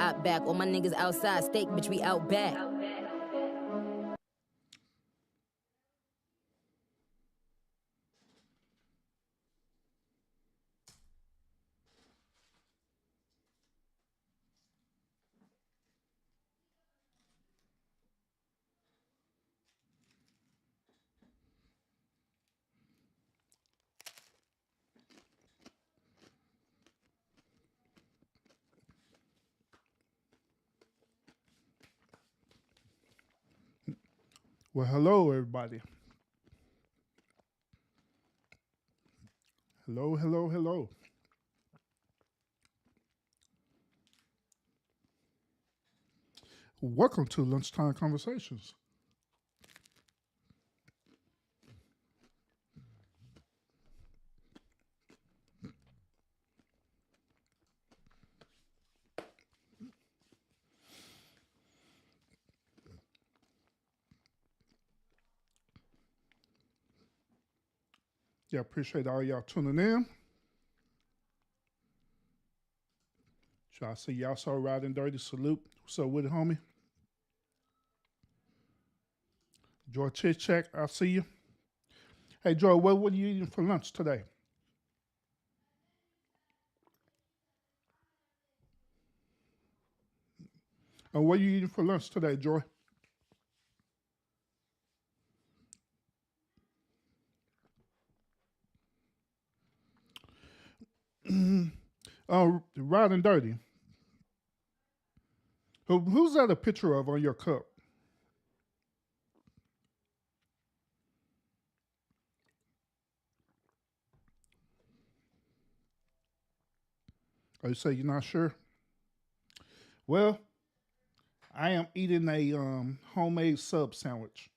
out back. All my niggas outside, steak, bitch, we out back. Well, hello, everybody. Hello, hello, hello. Welcome to Lunchtime Conversations. Yeah, appreciate all y'all tuning in. So I see y'all so riding dirty. Salute. What's up with it, homie? Joy Chit Chat, I see you. Hey, Joy, what are you eating for lunch today? What are you eating for lunch today, Joy? Riding dirty. Who's that a picture of on your cup? Oh, you say you're not sure? Well, I am eating a homemade sub sandwich.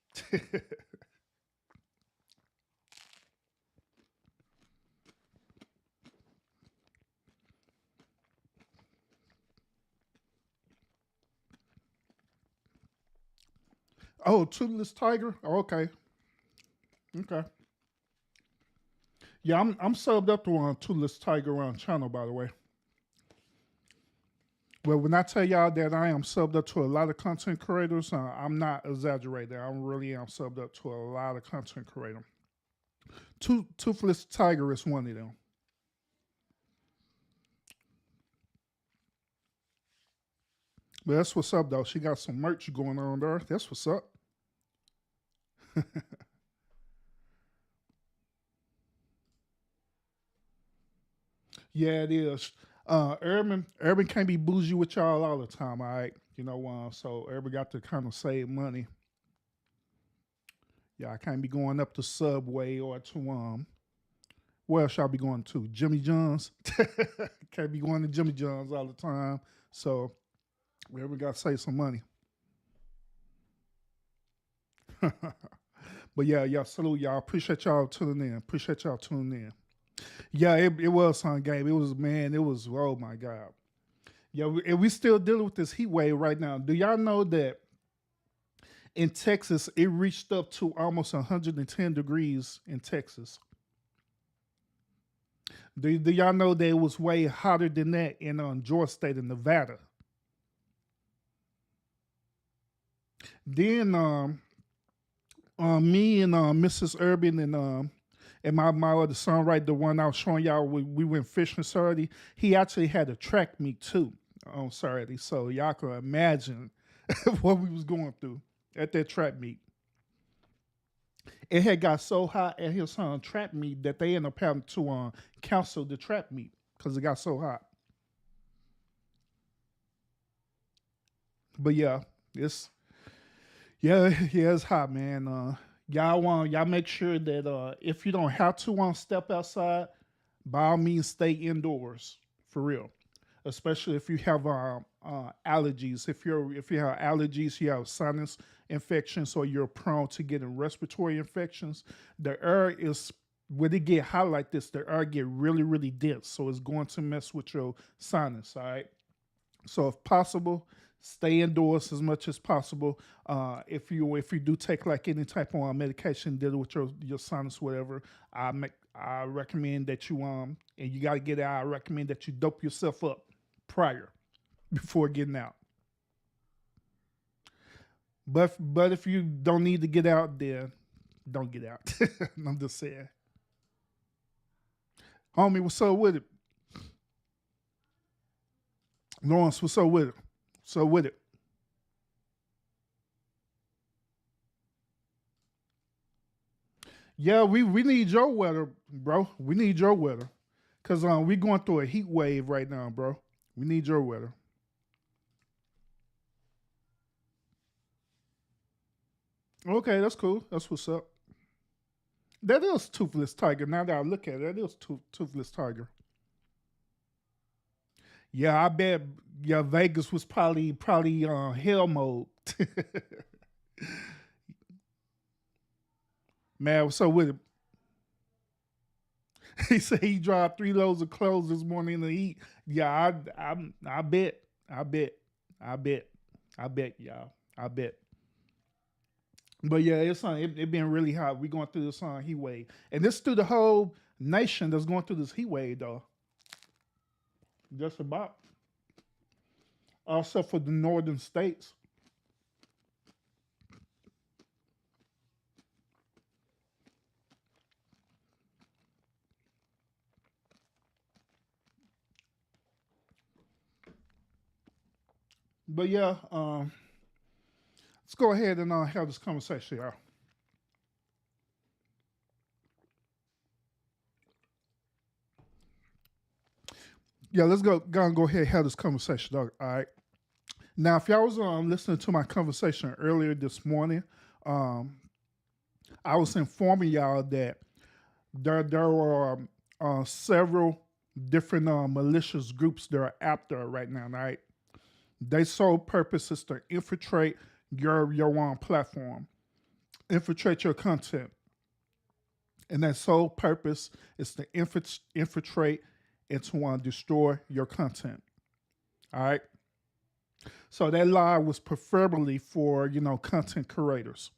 Oh, toothless tiger. Oh, okay, okay. Yeah, I'm subbed up to toothless tiger on channel, by the way. Well, when I tell y'all that I am subbed up to a lot of content creators, I'm not exaggerating. I really am subbed up to a lot of content creators. Toothless tiger is one of them. But that's what's up, though. She got some merch going on there. That's what's up. Yeah, it is. Urban can't be bougie with y'all all the time, all right? So Urban got to kind of save money. Yeah, I can't be going up to Subway or to where else y'all be going to? Jimmy John's. Can't be going to Jimmy John's all the time. So Urban got to save some money. But yeah, salute y'all. Appreciate y'all tuning in. Appreciate y'all tuning in. Yeah, it was on game. It was man. It was oh my god. Yeah, and we still dealing with this heat wave right now. Do y'all know that in Texas it reached up to almost 110 degrees in Texas? Do y'all know that it was way hotter than that in Georgia State in Nevada? Then me and Mrs. Urban and my other son, right, the one I was showing y'all, we went fishing Saturday. He actually had a track meet too on Saturday, so y'all can imagine what we was going through at that track meet. It had got so hot at his track meet that they ended up having to cancel the track meet because it got so hot. But yeah, it's yeah, it's hot, man. Y'all make sure that if you don't have to step outside, by all means stay indoors for real. Especially if you have allergies. If you have allergies, you have sinus infections, or you're prone to getting respiratory infections. The air is when it get hot like this, the air get really really dense, so it's going to mess with your sinus. All right. So if possible, stay indoors as much as possible. If you do take like any type of medication dealing with your sinus, whatever, I recommend that you and you got to get out. I recommend that you dope yourself up prior. before getting out. But if you don't need to get out, then don't get out. I'm just saying. Homie, what's up with it? Lawrence, what's up with it? What's up with it? Yeah, we need your weather, bro. We need your weather. Cause we going through a heat wave right now, bro. We need your weather. Okay, that's cool. That's what's up. That is toothless tiger. Now that I look at it, that is toothless tiger. Yeah, I bet. Yeah, Vegas was probably hell mode. Man, what's up with it? He said he dropped 3 loads of clothes this morning in the heat. Yeah, I bet, I bet, I bet, I bet, y'all, I bet. But yeah, it been really hot. We going through this heat wave, and this through the whole nation that's going through this heat wave though. Just about, also for the northern states. But yeah, let's go ahead and have this conversation, y'all. Yeah, let's go ahead and have this conversation, dog. All right. Now, if y'all was listening to my conversation earlier this morning, um, I was informing y'all that there are several different malicious groups that are out there right now. Right, their sole purpose is to infiltrate your platform, infiltrate your content, and that sole purpose is to infiltrate and to want to destroy your content. All right. So that live was preferably for content creators.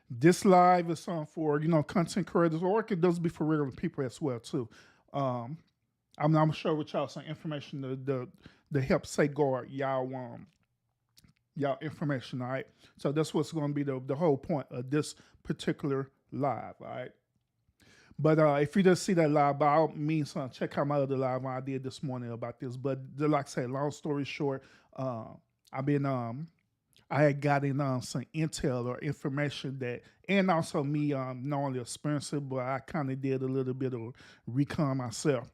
This live is for content creators, or it could just be for regular people as well too. Um, I'm sure with y'all some information to help safeguard y'all information. All right, so that's what's going to be the whole point of this particular live. All right, but if you just see that live, by all means, check out my other live I did this morning about this. But like I say, long story short, uh, I've been I had gotten some intel or information that, and also me not only experiencing, but I kind of did a little bit of recon myself.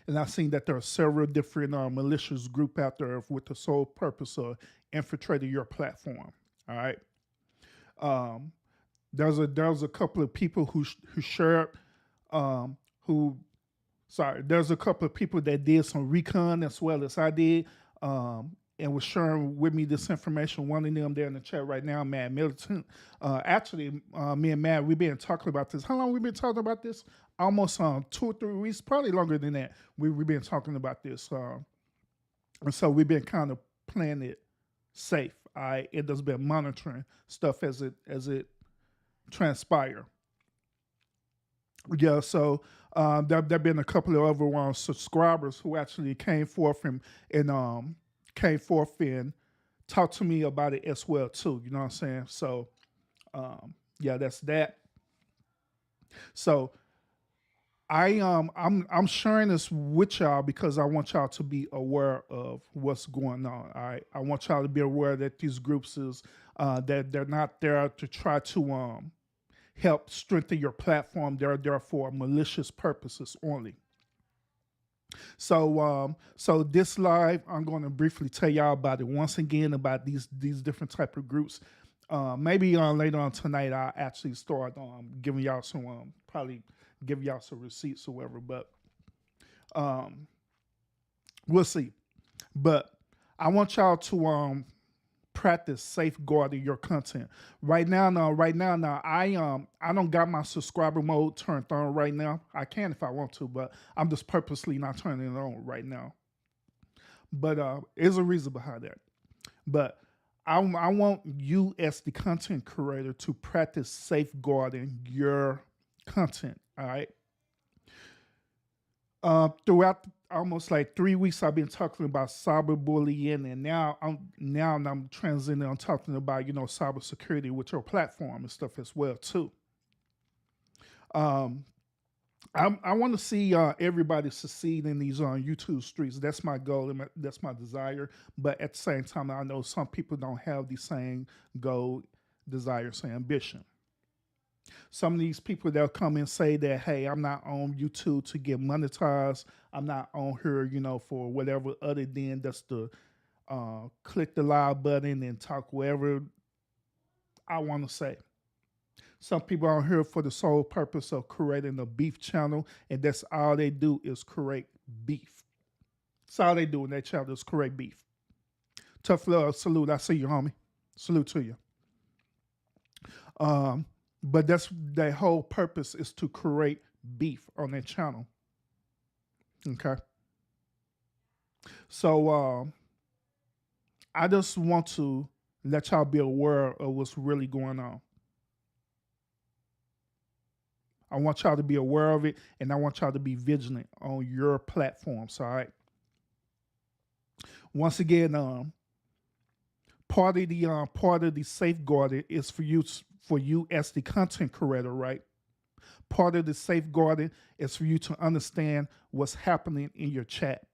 And I've seen that there are several different malicious group out there with the sole purpose of infiltrating your platform. All right. Um, there's a couple of people who shared who sorry, there's a couple of people that did some recon as well as I did, and was sharing with me this information. One of them there in the chat right now, Matt Militant. Actually, me and Matt, we've been talking about this. How long we been talking about this? Almost 2 or 3 weeks, probably longer than that. We've been talking about this, and so we've been kind of playing it safe. It has been monitoring stuff as it transpire. Yeah, so there've been a couple of other subscribers who actually came forth and talked to me about it as well too. You know what I'm saying? So yeah, that's that. So I'm sharing this with y'all because I want y'all to be aware of what's going on. All right, I want y'all to be aware that these groups is that they're not there to try to help strengthen your platform. They're there for malicious purposes only. So this live, I'm going to briefly tell y'all about it once again about these different type of groups. Maybe later on tonight, I'll actually start giving y'all some probably give y'all some receipts or whatever. But um, we'll see. But I want y'all to practice safeguarding your content. Right now, I don't got my subscriber mode turned on right now. I can if I want to, but I'm just purposely not turning it on right now. But there's a reason behind that. But I want you as the content creator to practice safeguarding your content. All right. Throughout almost like 3 weeks I've been talking about cyberbullying, and now I'm transitioning on talking about cybersecurity with your platform and stuff as well too. Um, I want to see everybody succeed in these YouTube streets. That's my goal and that's my desire. But at the same time, I know some people don't have the same goal, desires, and ambition. Some of these people they'll come and say that, hey, I'm not on YouTube to get monetized. I'm not on here, for whatever other than just to click the live button and talk whatever I want to say. Some people are here for the sole purpose of creating a beef channel, and that's all they do is create beef. That's all they do in that channel is create beef. Tough love, salute. I see you, homie. Salute to you. But that's their whole purpose is to create beef on their channel. Okay. So I just want to let y'all be aware of what's really going on. I want y'all to be aware of it, and I want y'all to be vigilant on your platforms. All right. Once again, part of the safeguarding is for you as the content creator, right? Part of the safeguarding is for you to understand what's happening in your chat.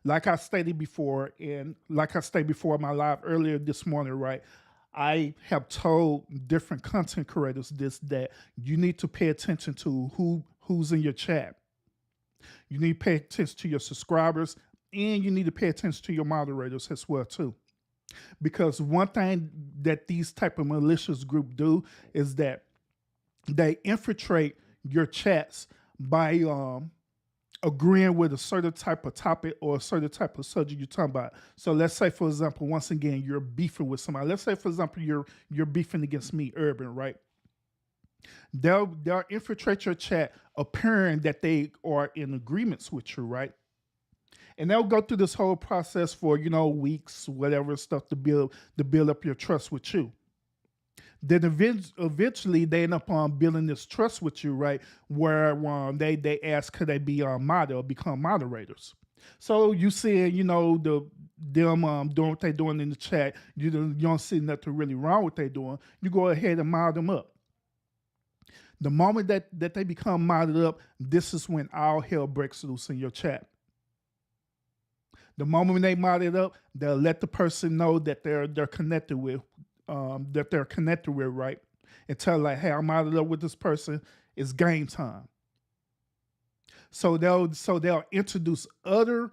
Like I stated before, in my live earlier this morning, right? I have told different content creators that you need to pay attention to who's in your chat. You need to pay attention to your subscribers, and you need to pay attention to your moderators as well too. Because one thing that these type of malicious group do is that they infiltrate your chats by agreeing with a certain type of topic or a certain type of subject you're talking about. So let's say, for example, once again, you're beefing with somebody. Let's say, for example, you're beefing against me, Urban, right? They'll infiltrate your chat, appearing that they are in agreements with you, right? And they'll go through this whole process for weeks, whatever stuff to build up your trust with you. Then eventually they end up building this trust with you, right? Where they ask could they be or become moderators. So you see, them doing what they're doing in the chat. You don't see nothing really wrong with what they're doing. You go ahead and mod them up. The moment that they become modded up, this is when all hell breaks loose in your chat. The moment they mod it up, they'll let the person know that they're connected with. Right? And tell like, hey, I'm modded up with this person. It's game time. So they'll introduce other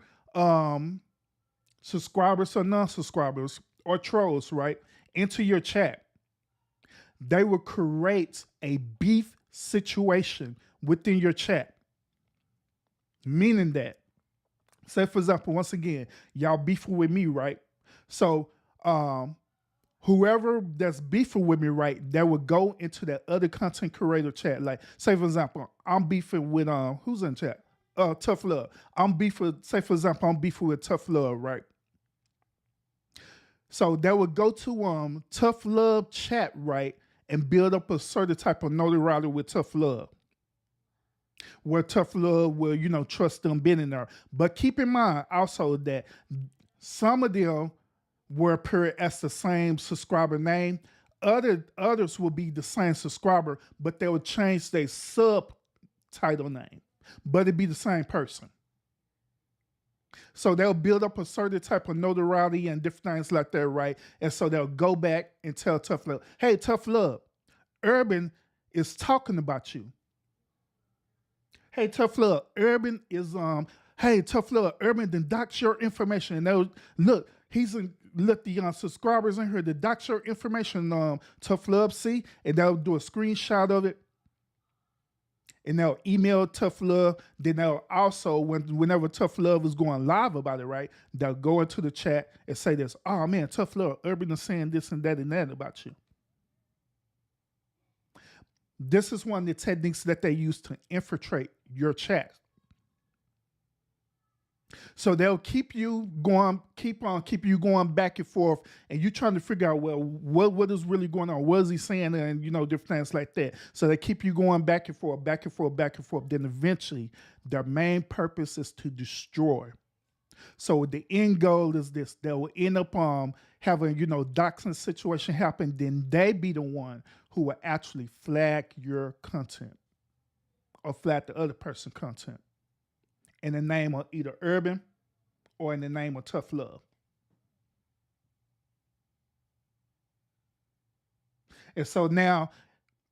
subscribers or non-subscribers or trolls, right, into your chat. They will create a beef situation within your chat. Meaning that, say for example, once again, y'all beefing with me, right? So whoever that's beefing with me, right, that would go into that other content creator chat. Like, say for example, I'm beefing with who's in chat? Tough Love. Say for example, I'm beefing with Tough Love, right? So that would go to Tough Love chat, right, and build up a certain type of notoriety with Tough Love. Where Tough Love will, trust them being in there. But keep in mind also that some of them will appear as the same subscriber name. Others will be the same subscriber, but they will change their subtitle name. But it'd be the same person. So they'll build up a certain type of notoriety and different things like that, right? And so they'll go back and tell Tough Love, hey, Tough Love, Urban is talking about you. Hey, Tough Love, Urban is hey, Tough Love, Urban then dox your information. And they'll look, let the subscribers in here to dox your information, Tough Love see, and they'll do a screenshot of it. And they'll email Tough Love. Then they'll also, whenever Tough Love is going live about it, right, they'll go into the chat and say this, oh man, Tough Love, Urban is saying this and that about you. This is one of the techniques that they use to infiltrate your chat. So they'll keep you going, keep you going back and forth, and you trying to figure out, well, what is really going on? What is he saying? And different things like that. So they keep you going back and forth, back and forth, back and forth. Then eventually, their main purpose is to destroy. So the end goal is this: they will end up having doxing situation happen. Then they be the one who will actually flag your content or flag the other person content in the name of either urban or in the name of tough love. And so now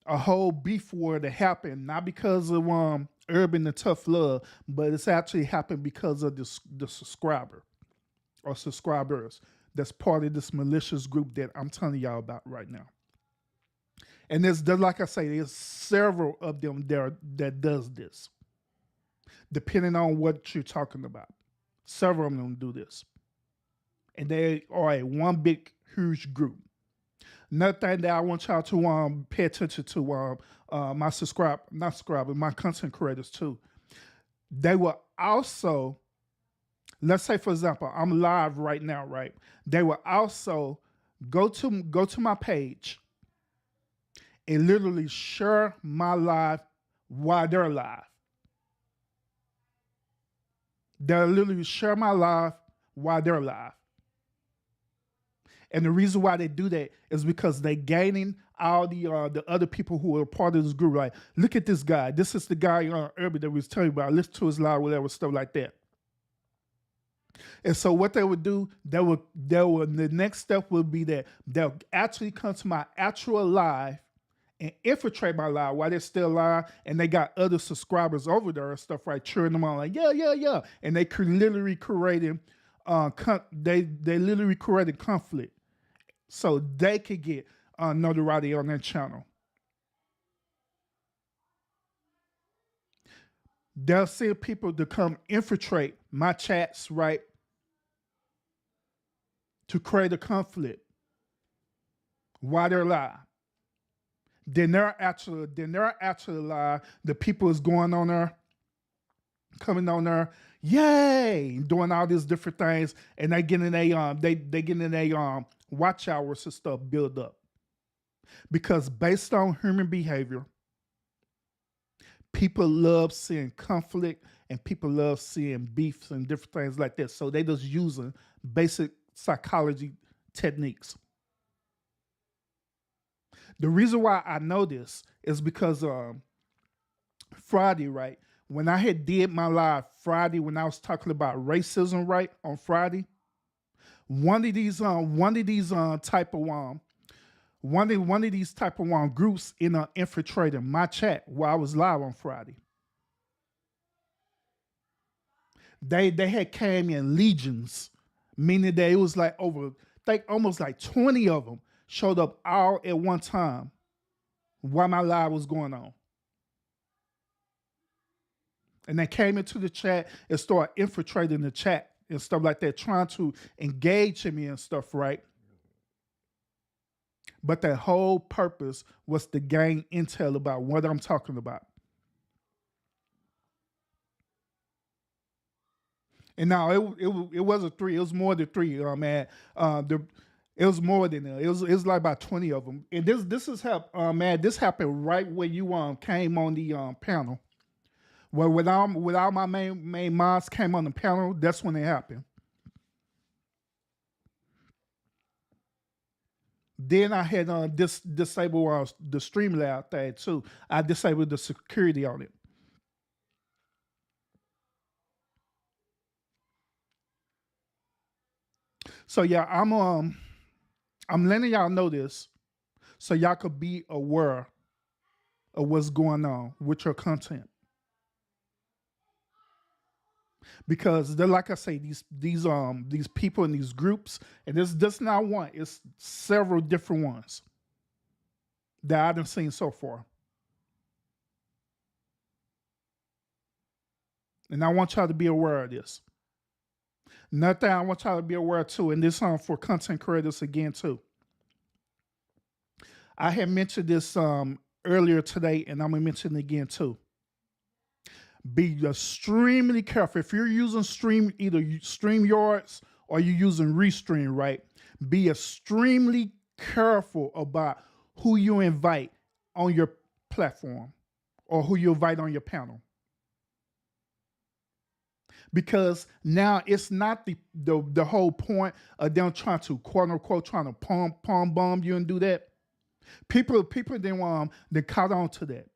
a whole beef war that happened not because of urban and tough love, but it's actually happened because of the subscriber or subscribers that's part of this malicious group that I'm telling y'all about right now. And there's like I say, there's several of them there that does this, depending on what you're talking about. Several of them do this, and they are a one big huge group. Another thing that I want y'all to pay attention to, my my content creators too. They will also, let's say for example, I'm live right now, right? They will also go to my page and literally share my live while they're live. They'll literally share my live while they're live. And the reason why they do that is because they're gaining all the other people who are part of this group. Like, look at this guy. This is the guy on Urban that we was telling you about. Listen to his live, whatever, stuff like that. And so what they would do, the next step would be that they'll actually come to my actual live and infiltrate my live while they're still live, and they got other subscribers over there and stuff, right, cheering them on, like, yeah. And they could literally creating they literally created conflict so they could get notoriety on their channel. They'll send people to come infiltrate my chats, right, to create a conflict while they're live. Then they're actually live. The people is going on there, coming on there, yay, doing all these different things, and they getting a watch hours and stuff build up. Because based on human behavior, people love seeing conflict and people love seeing beefs and different things like that. So they just using basic psychology techniques. The reason why I know this is because Friday, right? When I had did my live Friday, when I was talking about racism, right, on Friday, one of these type of groups infiltrated my chat while I was live on Friday. They had came in legions, meaning that it was like almost like 20 of them showed up all at one time while my live was going on. And they came into the chat and started infiltrating the chat and stuff like that, trying to engage me and stuff, right? But their whole purpose was to gain intel about what I'm talking about. And now it wasn't three; it was more than three, man. It was more than that. It was like about 20 of them. And this is man. This happened right when you came on the panel. Well, with all my main mods came on the panel, that's when it happened. Then I had disabled the Streamlab thing too. I disabled the security on it. So yeah, I'm letting y'all know this so y'all could be aware of what's going on with your content. Because they're, like I say, these people in these groups, and this just not one, it's several different ones that I've seen so far. And I want y'all to be aware of this. Another thing I want y'all to be aware of too, and this for content creators again too. I had mentioned this earlier today, and I'm gonna mention it again too. Be extremely careful. If you're using either StreamYards or you're using Restream, right? Be extremely careful about who you invite on your platform or who you invite on your panel. Because now it's not the whole point of them trying to quote unquote trying to palm bomb you and do that. People then they caught on to that.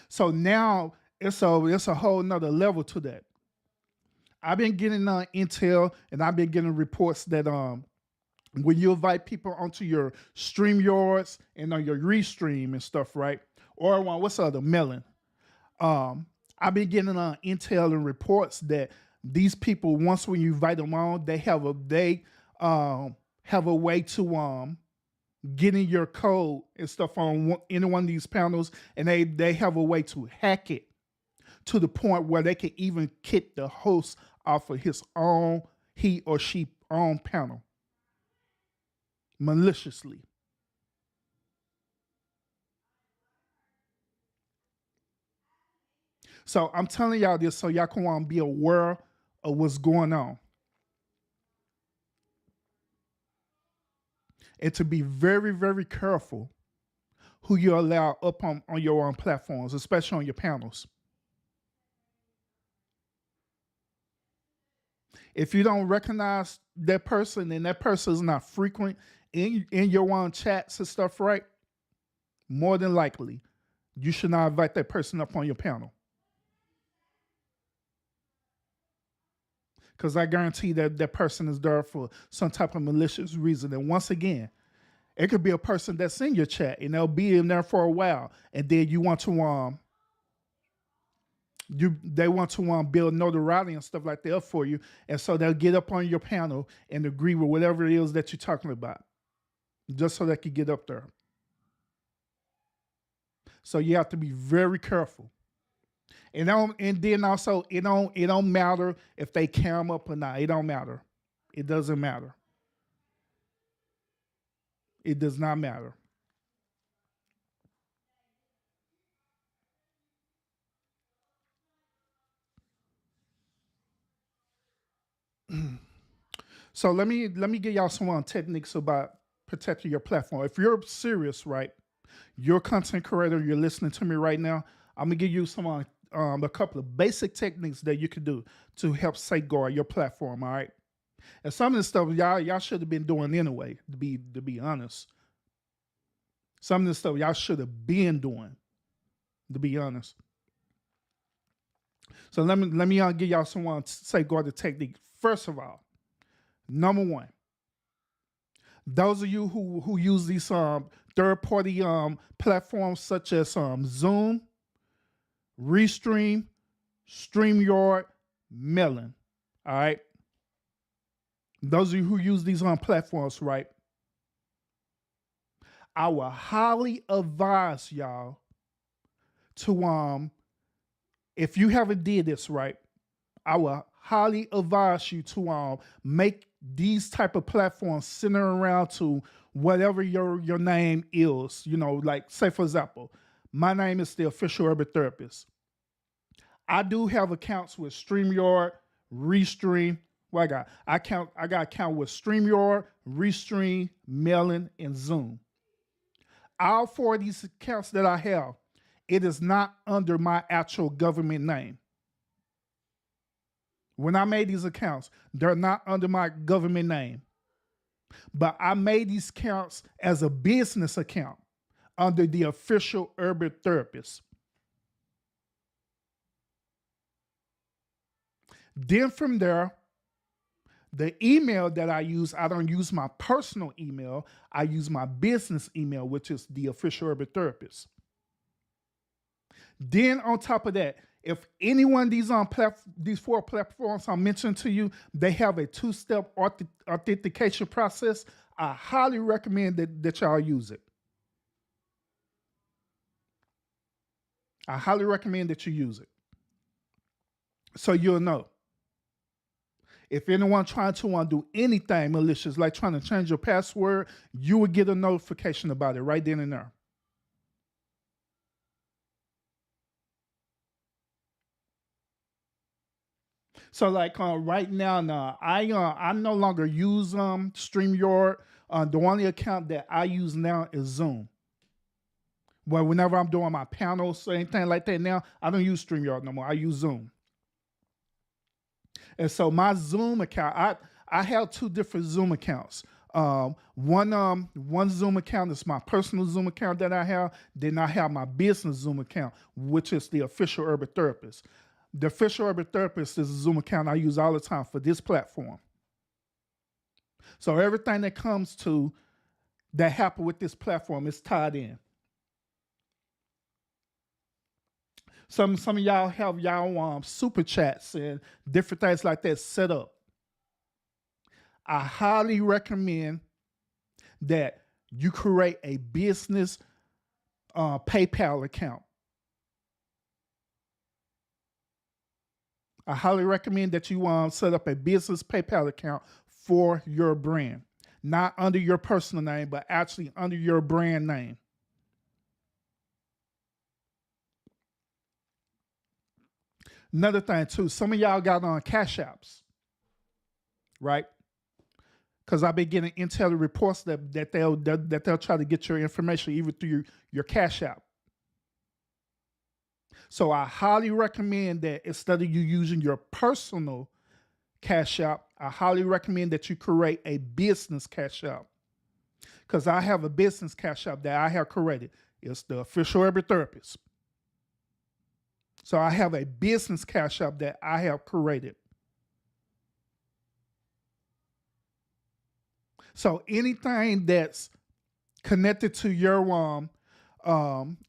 So now it's a whole nother level to that. I've been getting intel and I've been getting reports that when you invite people onto your StreamYards and on your Restream and stuff, right? Or what's the other Melon? I've been getting intel and reports that these people, once when you invite them on, they have a way to get in your code and stuff on any one of these panels, and they have a way to hack it to the point where they can even kick the host off of he or she own panel maliciously. So I'm telling y'all this so y'all can be aware of what's going on. And to be very, very careful who you allow up on your own platforms, especially on your panels. If you don't recognize that person and that person is not frequent in your own chats and stuff, right? More than likely, you should not invite that person up on your panel. Because I guarantee that that person is there for some type of malicious reason. And once again, it could be a person that's in your chat and they'll be in there for a while, and then you want to they want to build notoriety and stuff like that for you, and so they'll get up on your panel and agree with whatever it is that you're talking about, just so they can get up there. So you have to be very careful. And then also it don't matter if they cam up or not. It don't matter. It doesn't matter. It does not matter. So let me give y'all some techniques about protecting your platform. If you're serious, right, you're a content creator, you're listening to me right now, I'm gonna give you some a couple of basic techniques that you can do to help safeguard your platform. All right, and some of this stuff y'all should have been doing anyway. To be honest, some of this stuff y'all should have been doing. To be honest, so let me give y'all some safeguard technique. First of all, number one, those of you who use these third party platforms such as Zoom, Restream, StreamYard, Melon. All right. Those of you who use these platforms, right? I will highly advise y'all to if you haven't did this, right, I will highly advise you to make these type of platforms center around to whatever your name is. You know, like say for example, my name is the official urban therapist. I do have accounts with StreamYard, Restream. What I got? I got account with StreamYard, Restream, Melon, and Zoom. All four of these accounts that I have, it is not under my actual government name. When I made these accounts, they're not under my government name. But I made these accounts as a business account under the official urban therapist. Then from there, the email that I use, I don't use my personal email. I use my business email, which is the official urban therapist. Then on top of that, if any one of these four platforms I mentioned to you, they have a two-step authentication process, I highly recommend that y'all use it. I highly recommend that you use it. So you'll know. If anyone trying to do anything malicious, like trying to change your password, you will get a notification about it right then and there. So like right now, I no longer use StreamYard. The only account that I use now is Zoom. Well, whenever I'm doing my panels or anything like that now, I don't use StreamYard no more. I use Zoom. And so my Zoom account, I have two different Zoom accounts. One Zoom account is my personal Zoom account that I have. Then I have my business Zoom account, which is the official urban therapist. The official urban therapist is a Zoom account I use all the time for this platform. So everything that comes to that happen with this platform is tied in. Some of y'all have y'all super chats and different things like that set up. I highly recommend that you create a business PayPal account. I highly recommend that you set up a business PayPal account for your brand, not under your personal name, but actually under your brand name. Another thing too, some of y'all got on cash apps, right? Because I've been getting intel reports that they'll try to get your information even through your cash app. So I highly recommend that instead of you using your personal cash app, I highly recommend that you create a business cash app. Because I have a business cash app that I have created. It's the official urban therapist. So I have a business cash app that I have created. So anything that's connected to your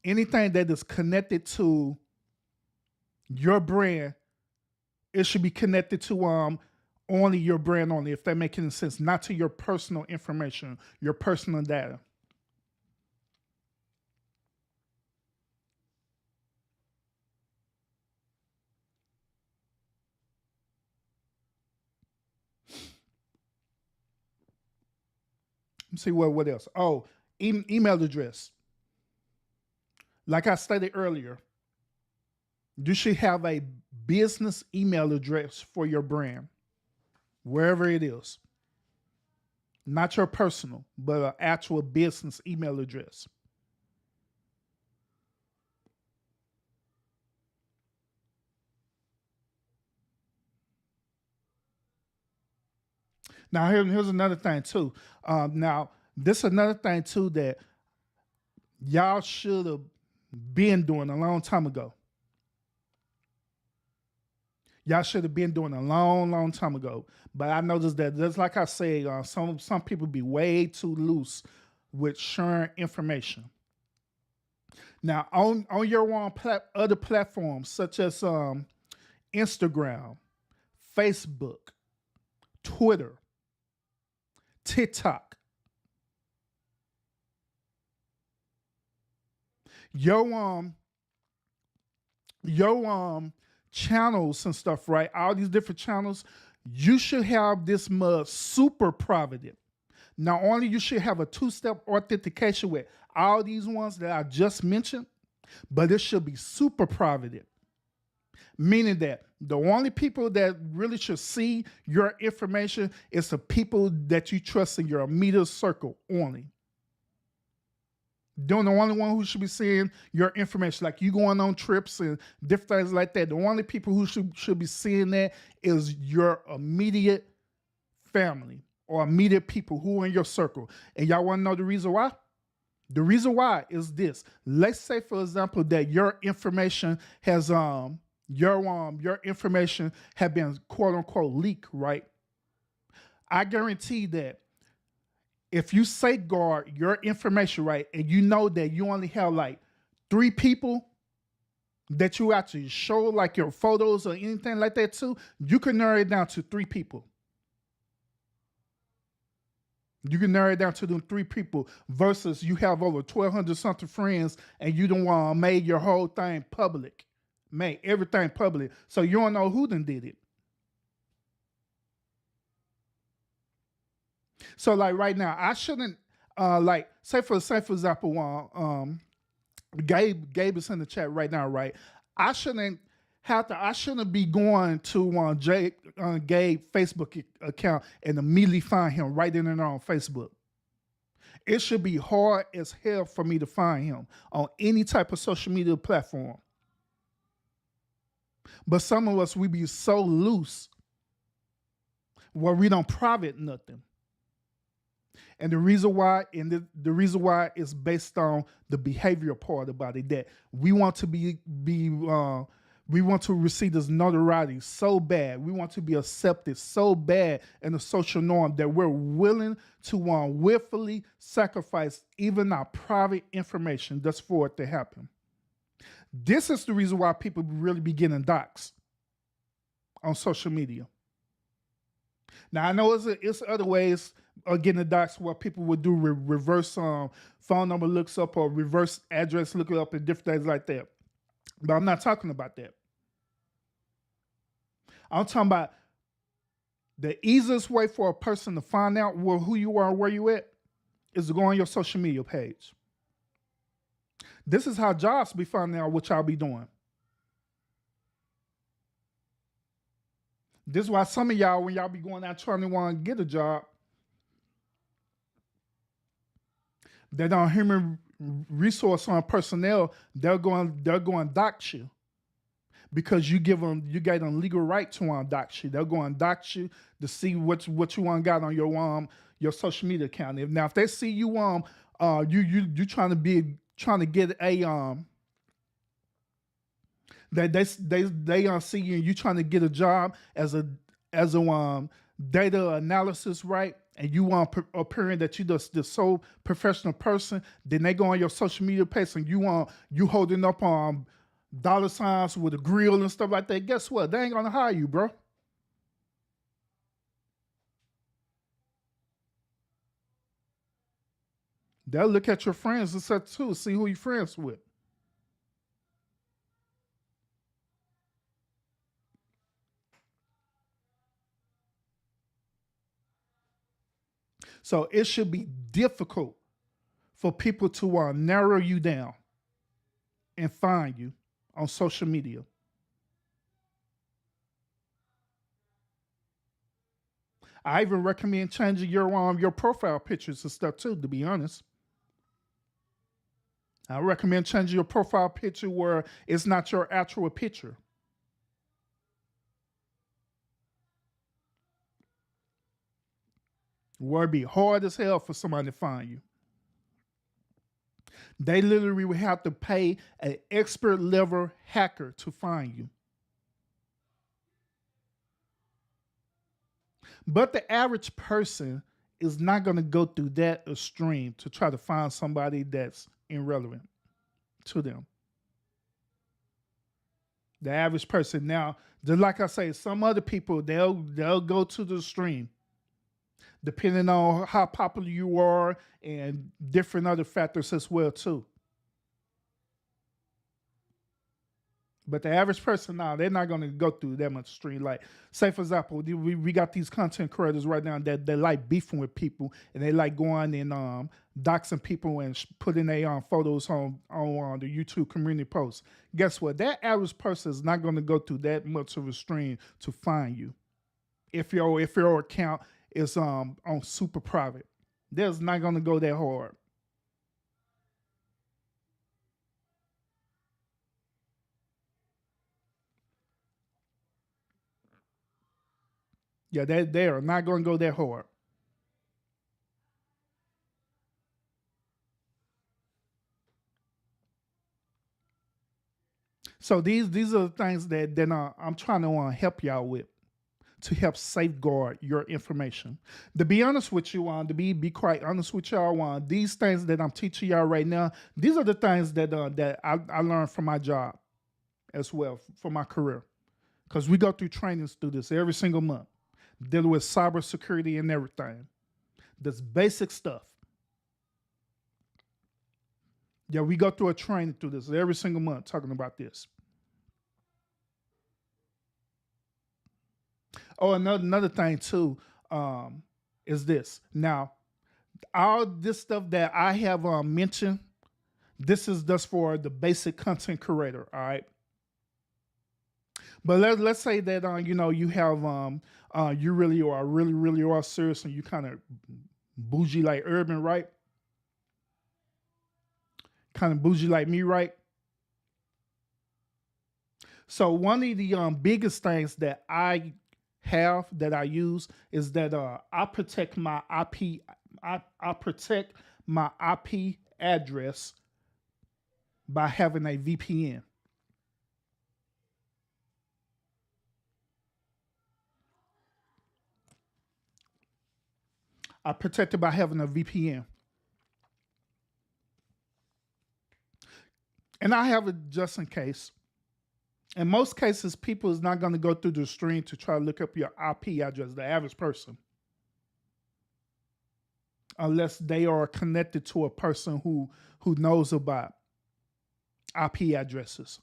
anything that is connected to your brand, it should be connected to only your brand only, if that makes any sense, not to your personal information, your personal data. Let's see what else. Oh, email address. Like I stated earlier, you should have a business email address for your brand, wherever it is. Not your personal, but an actual business email address. Now, here's another thing too. Now, this is another thing too that y'all should have been doing a long time ago. Y'all should have been doing a long time ago. But I noticed that just like I say, some people be way too loose with sharing information. Now, on your other platforms such as Instagram, Facebook, Twitter, TikTok, your channels and stuff, right? All these different channels, you should have this mud super private. Not only you should have a two-step authentication with all these ones that I just mentioned, but it should be super private. Meaning that the only people that really should see your information is the people that you trust in your immediate circle only. They're the only one who should be seeing your information, like you going on trips and different things like that. The only people who should be seeing that is your immediate family or immediate people who are in your circle. And y'all want to know the reason why? The reason why is this. Let's say, for example, that your information has your information have been quote unquote leaked, right? I guarantee that if you safeguard your information right, and you know that you only have like 3 people that you actually show like your photos or anything like that to, you can narrow it down to 3 people. You can narrow it down to them 3 people versus you have over 1,200 something friends and you don't made your whole thing public. Made everything public. So you don't know who done did it. So like right now, I shouldn't like say for example, Gabe is in the chat right now, right? I shouldn't I shouldn't be going to Gabe Facebook account and immediately find him right in and on Facebook. It should be hard as hell for me to find him on any type of social media platform. But some of us, we be so loose where we don't private nothing. And the reason why is based on the behavioral part about it, that we want to we want to receive this notoriety so bad. We want to be accepted so bad in the social norm that we're willing to willfully sacrifice even our private information just for it to happen. This is the reason why people really be getting doxxed on social media. Now, I know it's other ways of getting doxxed where people would do reverse phone number looks up or reverse address look up and different things like that. But I'm not talking about that. I'm talking about the easiest way for a person to find out who you are and where you at is to go on your social media page. This is how jobs be finding out what y'all be doing. This is why some of y'all, when y'all be going out trying to want to get a job, they don't human resource on personnel, they're going dox you because you gave them legal right to dox you. They're going dox you to see what you want got on your social media account. If they see you you trying to get a they see you and you trying to get a job as a data analysis, right? And you want appearing that you just the sole professional person, then they go on your social media page and you holding up dollar signs with a grill and stuff like that. Guess what? They ain't gonna hire you, bro. They'll look at your friends and stuff too, see who you're friends with. So it should be difficult for people to narrow you down and find you on social media. I even recommend changing your profile pictures and stuff too, to be honest. I recommend changing your profile picture where it's not your actual picture. Where it'd be hard as hell for somebody to find you. They literally would have to pay an expert level hacker to find you. But the average person is not going to go through that extreme to try to find somebody that's irrelevant to them. The average person. Now, just like I say, some other people they'll go to the extreme, depending on how popular you are and different other factors as well too. But the average person now, they're not going to go through that much stream. Like, say for example, we got these content creators right now that they like beefing with people and they like going and doxing people and putting their photos on the YouTube community posts. Guess what? That average person is not going to go through that much of a stream to find you. If your account is on super private, there's not going to go that hard. Yeah, they are not going to go that hard. So these are the things that I'm trying to help y'all with to help safeguard your information. To be honest with you, to be quite honest with y'all, these things that I'm teaching y'all right now, these are the things that I learned from my job as well, for my career. Because we go through trainings through this every single month, dealing with cybersecurity and everything. This basic stuff. Yeah, we go through a training through this every single month talking about this. Oh, another thing too is this. Now, all this stuff that I have mentioned, this is just for the basic content creator. All right. But let's say that you have you really are serious, and you kind of bougie like Urban, right? Kind of bougie like me, right? So one of the biggest things that I use is that I protect my IP. I protect my IP address by having a VPN. I protect it by having a VPN, and I have it just in case. In most cases, people is not going to go through the stream to try to look up your IP address. The average person, unless they are connected to a person who knows about IP addresses.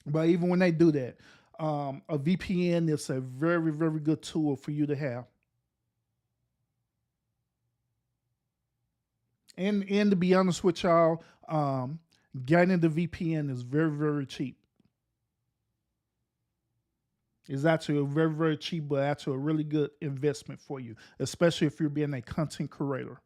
But even when they do that, a VPN is a very, very good tool for you to have. And to be honest with y'all, getting the VPN is very, very cheap. It's actually very, very cheap, but actually a really good investment for you, especially if you're being a content creator.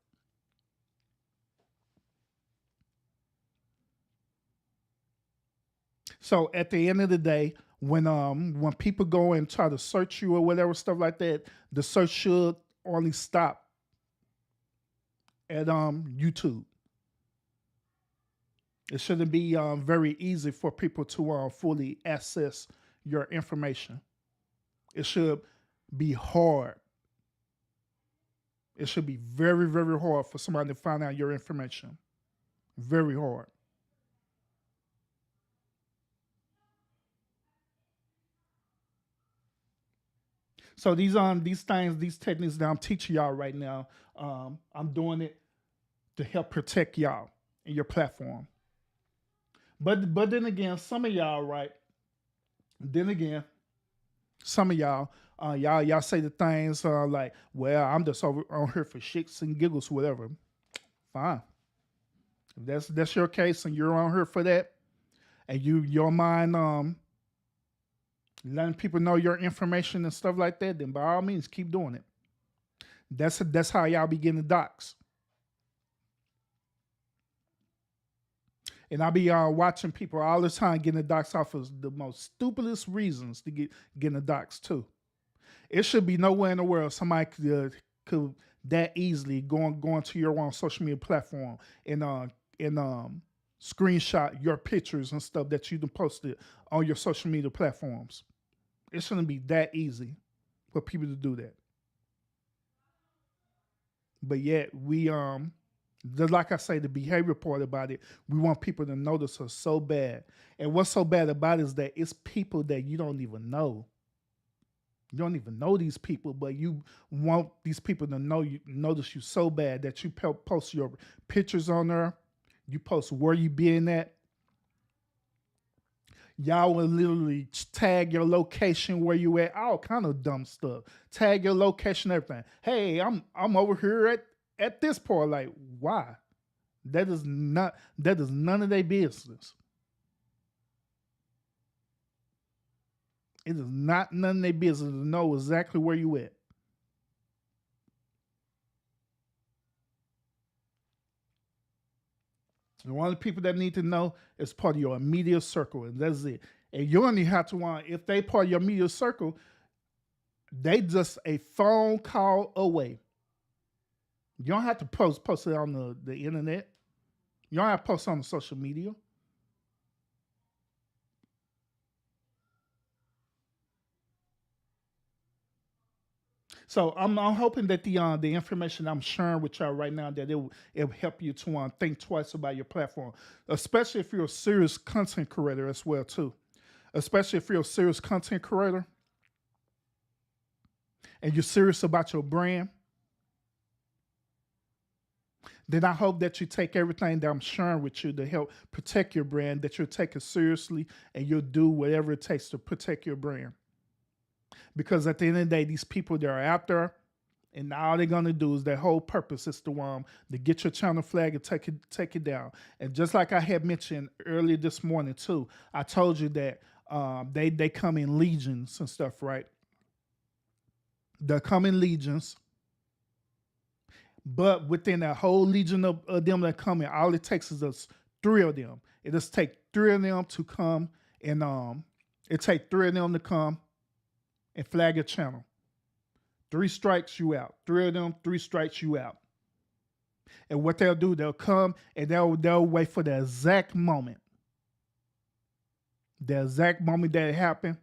So at the end of the day, when people go and try to search you or whatever stuff like that, the search should only stop at YouTube. It shouldn't be very easy for people to fully access your information. It should be hard. It should be very, very hard for somebody to find out your information. Very hard. So these things, these techniques that I'm teaching y'all right now, I'm doing it to help protect y'all and your platform. But then again, some of y'all, right? Then again, some of y'all say the things like, well, I'm just over on here for shits and giggles, whatever. Fine. If that's your case and you're on here for that, and your mind letting people know your information and stuff like that, then by all means keep doing it. That's how y'all be getting the docs. And I be watching people all the time getting the docs off of the most stupidest reasons to getting the docs too. It should be nowhere in the world somebody could that easily going to your own social media platform and screenshot your pictures and stuff that you posted on your social media platforms. It shouldn't be that easy for people to do that. But yet like I say, the behavior part about it, we want people to notice us so bad. And what's so bad about it is that it's people that you don't even know. You don't even know these people, but you want these people to notice you so bad that you post your pictures on there. You post where you been at. Y'all will literally tag your location where you at, all kind of dumb stuff. Tag your location, everything. Hey, I'm over here at this part. Like, why? That is none of their business. It is not none of their business to know exactly where you at. And one of the people that need to know is part of your immediate circle, and that's it. And you only have to want, if they part of your immediate circle, they just a phone call away. You don't have to post it on the internet. You don't have to post it on the social media. So I'm hoping that the information I'm sharing with y'all right now, that it'll help you to think twice about your platform, especially if you're a serious content creator as well too. Especially if you're a serious content creator and you're serious about your brand, then I hope that you take everything that I'm sharing with you to help protect your brand, that you'll take it seriously and you'll do whatever it takes to protect your brand. Because at the end of the day, these people that are out there, And all they're gonna do is their whole purpose is to get your channel flag and take it down. And just like I had mentioned earlier this morning too, I told you that they come in legions and stuff, right? They come in legions, but within that whole legion of them that come in, all it takes is us three of them. It just take three of them to come and it take three of them to come and flag your channel. 3 strikes, you out. 3 of them, 3 strikes, you out. And what they'll do, they'll come and they'll wait for the exact moment that it happened,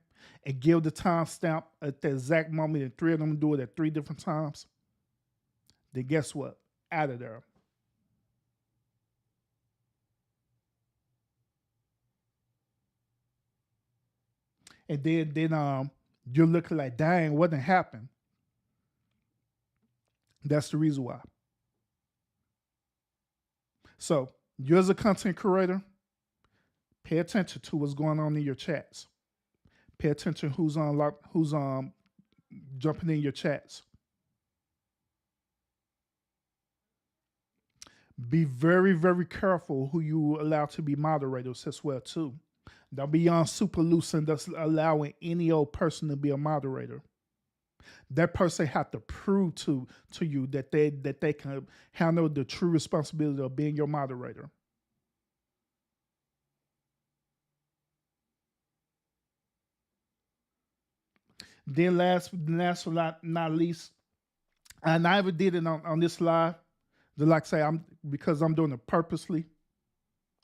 and give the timestamp at the exact moment. And 3 of them do it at 3 different times. Then guess what? Out of there. And then you're looking like, dang, what didn't happen? That's the reason why. So you as a content creator, pay attention to what's going on in your chats. Pay attention who's jumping in your chats. Be very, very careful who you allow to be moderators as well too. Don't be on super loose and just allowing any old person to be a moderator. That person have to prove to you that they can handle the true responsibility of being your moderator. Then last but not least, and I never did it on this live. Like I say, because I'm doing it purposely.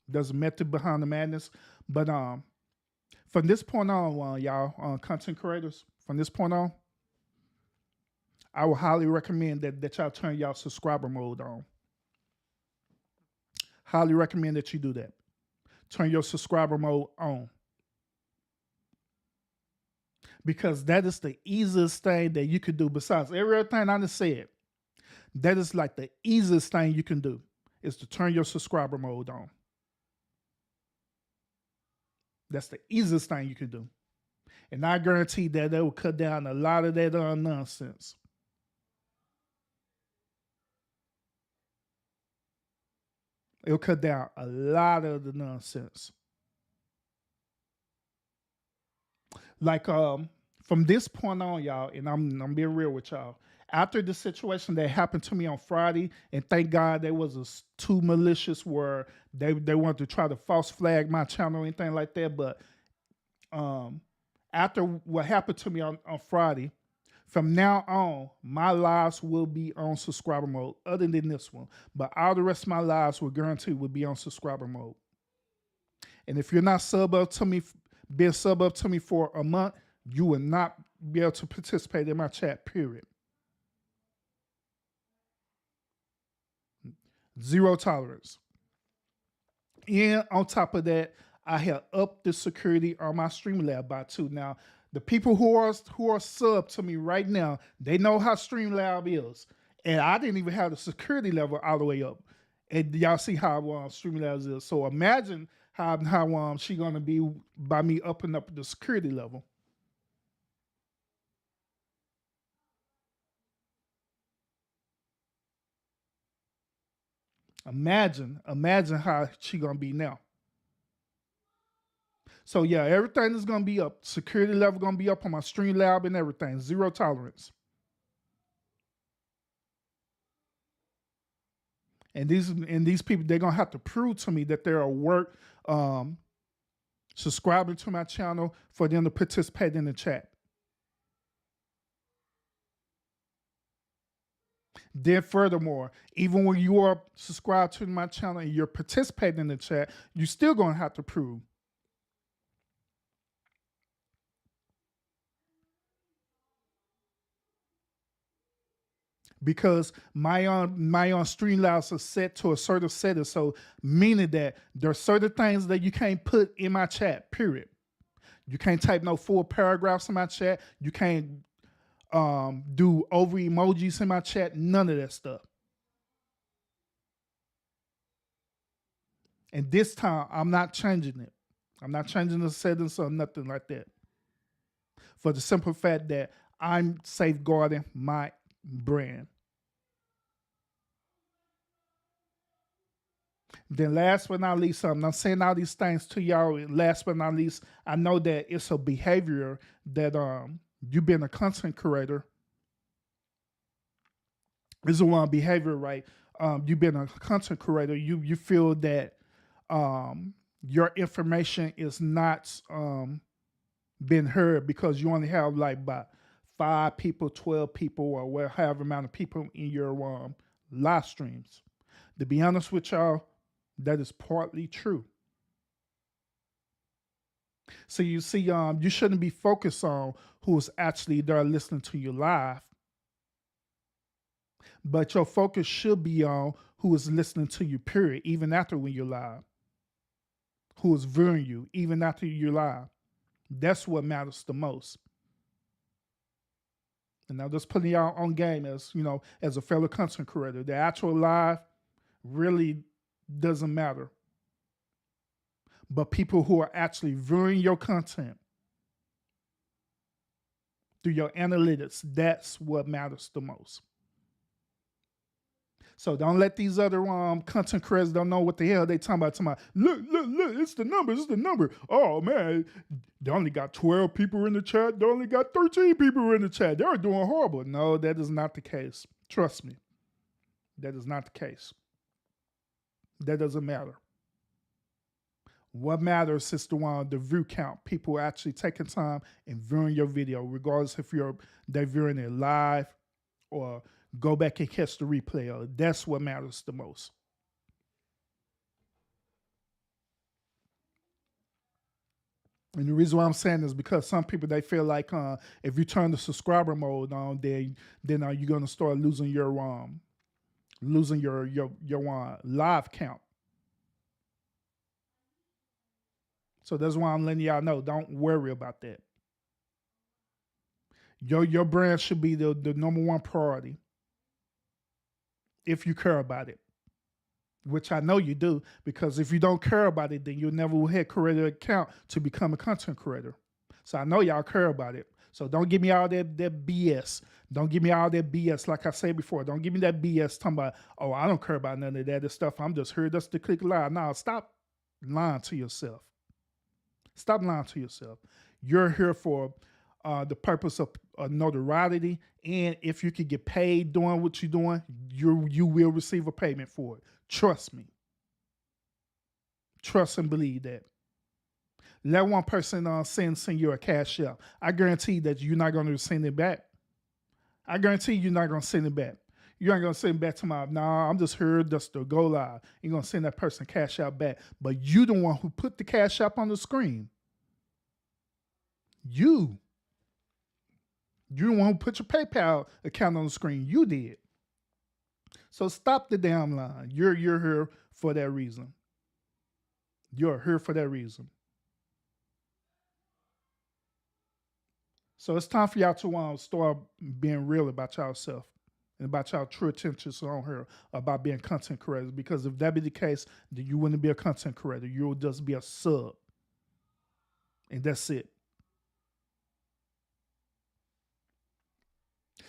There's a method behind the madness. But from this point on, y'all, content creators, from this point on, I would highly recommend that y'all turn y'all subscriber mode on. Highly recommend that you do that. Turn your subscriber mode on. Because that is the easiest thing that you could do besides every other thing I just said. That is like the easiest thing you can do is to turn your subscriber mode on. That's the easiest thing you can do. And I guarantee that will cut down a lot of that nonsense. It'll cut down a lot of the nonsense. Like from this point on, y'all, and I'm being real with y'all. After the situation that happened to me on Friday, and thank God there was too malicious where they wanted to try to false flag my channel or anything like that. But after what happened to me on Friday, from now on, my lives will be on subscriber mode, other than this one. But all the rest of my lives will guaranteed will be on subscriber mode. And if you're not been sub up to me for a month, you will not be able to participate in my chat, period. Zero tolerance. And on top of that, I have upped the security on my Streamlab by 2. Now, the people who are sub to me right now, they know how Streamlab is. And I didn't even have the security level all the way up. And y'all see how Streamlab is. So imagine how she gonna be by me upping up the security level. Imagine how she gonna be now. So yeah, everything is gonna be up. Security level gonna be up on my Streamlab and everything. Zero tolerance. And these people, they're gonna have to prove to me that they're worth subscribing to my channel for them to participate in the chat. Then furthermore, even when you are subscribed to my channel and you're participating in the chat, you're still gonna have to prove. Because my Streamlabs are set to a certain setting, so meaning that there are certain things that you can't put in my chat, period. You can't type no full paragraphs in my chat. You can't do over emojis in my chat. None of that stuff. And this time, I'm not changing it. I'm not changing the settings or nothing like that. For the simple fact that I'm safeguarding my brand. Then last but not least, I'm saying all these things to y'all. Last but not least, I know that it's a behavior that you've been a content creator. This is one behavior, right? You've been a content creator. You feel that your information is not been heard because you only have like about 5 people, 12 people, or however amount of people in your live streams. To be honest with y'all, that is partly true. So you see, you shouldn't be focused on who's actually there listening to you live, but your focus should be on who is listening to you, period, even after when you're live, who is viewing you, even after you're live. That's what matters the most. And now just putting y'all on game as a fellow content creator. The actual live really doesn't matter. But people who are actually viewing your content through your analytics, that's what matters the most. So don't let these other content creators don't know what the hell they talking about. Look, it's the number. Oh man, they only got 12 people in the chat. They only got 13 people in the chat. They're doing horrible. No, that is not the case. Trust me. That is not the case. That doesn't matter. What matters is the view count. People actually taking time and viewing your video, regardless if they're viewing it live or go back and catch the replay. That's what matters the most. And the reason why I'm saying is because some people, they feel like if you turn the subscriber mode on, then you're gonna start losing your live count. So that's why I'm letting y'all know. Don't worry about that. Your brand should be the number one priority if you care about it, which I know you do, because if you don't care about it, then you'll never hit create an account to become a content creator. So I know y'all care about it. So don't give me all that BS. Don't give me all that BS. Like I said before, don't give me that BS talking about, oh, I don't care about none of that stuff. I'm just here just to click live. Now stop lying to yourself. Stop lying to yourself. You're here for the purpose of notoriety, and if you could get paid doing what you're doing, you will receive a payment for it. Trust me. Trust and believe that. Let one person send you a cash out. I guarantee that you're not going to send it back. I guarantee you're not going to send it back. You ain't going to send it back to I'm just here just to go live. You're going to send that person cash out back. But you the one who put the cash out on the screen. You're the one who put your PayPal account on the screen. You did. So stop the damn line. You're here for that reason. You're here for that reason. So it's time for y'all to start being real about yourself and about y'all true intentions on here about being content creators. Because if that be the case, then you wouldn't be a content creator. You would just be a sub. And that's it.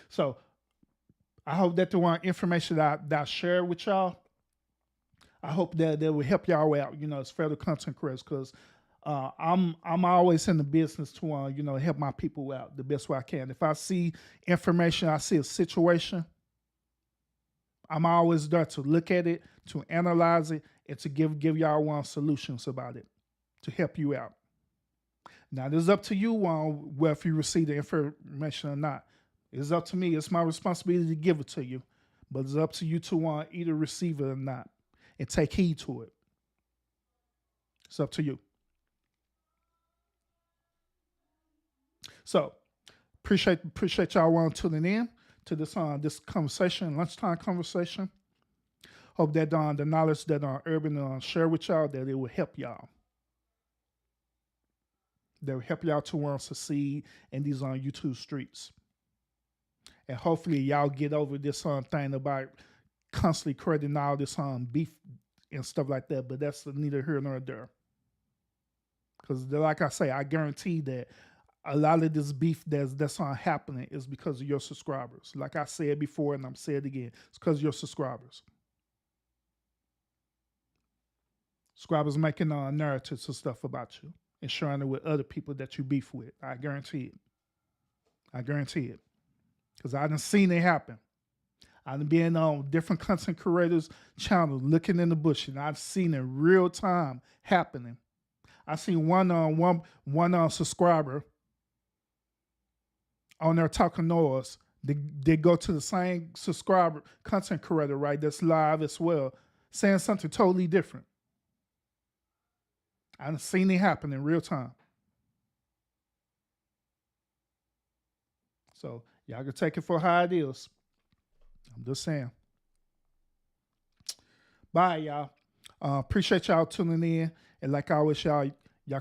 So I hope that the information that I shared with y'all, I hope that will help y'all out, as fellow content creators, because I'm always in the business to help my people out the best way I can. If I see information, I see a situation, I'm always there to look at it, to analyze it, and to give y'all solutions about it to help you out. Now, this is up to you whether you receive the information or not. It's up to me. It's my responsibility to give it to you. But it's up to you to either receive it or not and take heed to it. It's up to you. So, appreciate y'all tuning in to this conversation, lunchtime conversation. Hope that the knowledge that Urban share with y'all, that it will help y'all. That will help y'all to succeed in these YouTube streets. And hopefully y'all get over this thing about constantly creating all this beef and stuff like that. But that's neither here nor there. Because like I say, I guarantee that a lot of this beef that's on happening is because of your subscribers. Like I said before, and I'm saying it again, it's because of your subscribers. Subscribers making narratives and stuff about you and sharing it with other people that you beef with. I guarantee it. I guarantee it. Because I done seen it happen. I done been on different content creators' channels looking in the bush, and I've seen it real time happening. I seen one subscriber on there talking noise. They go to the same subscriber content creator, right? That's live as well, saying something totally different. I've seen it happen in real time. So y'all can take it for how it is. I'm just saying. Bye, y'all. Appreciate y'all tuning in. And like I always, y'all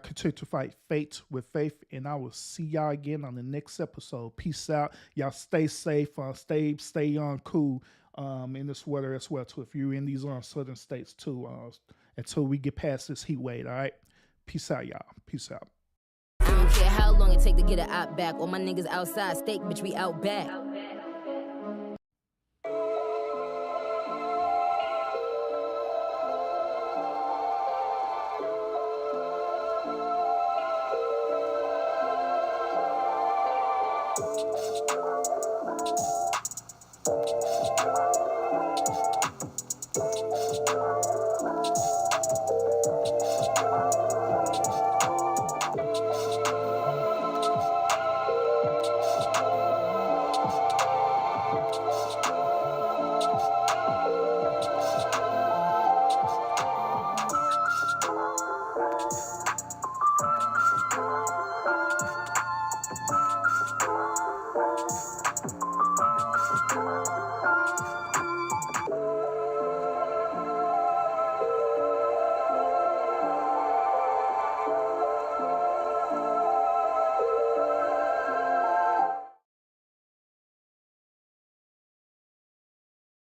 continue to fight fate with faith. And I will see y'all again on the next episode. Peace out. Y'all stay safe. Stay on cool in this weather as well, too. If you're in these southern states, too, until we get past this heat wave, all right? Peace out, y'all. Peace out. I don't care how long it take to get an op back. All my niggas outside, steak, bitch, we out back.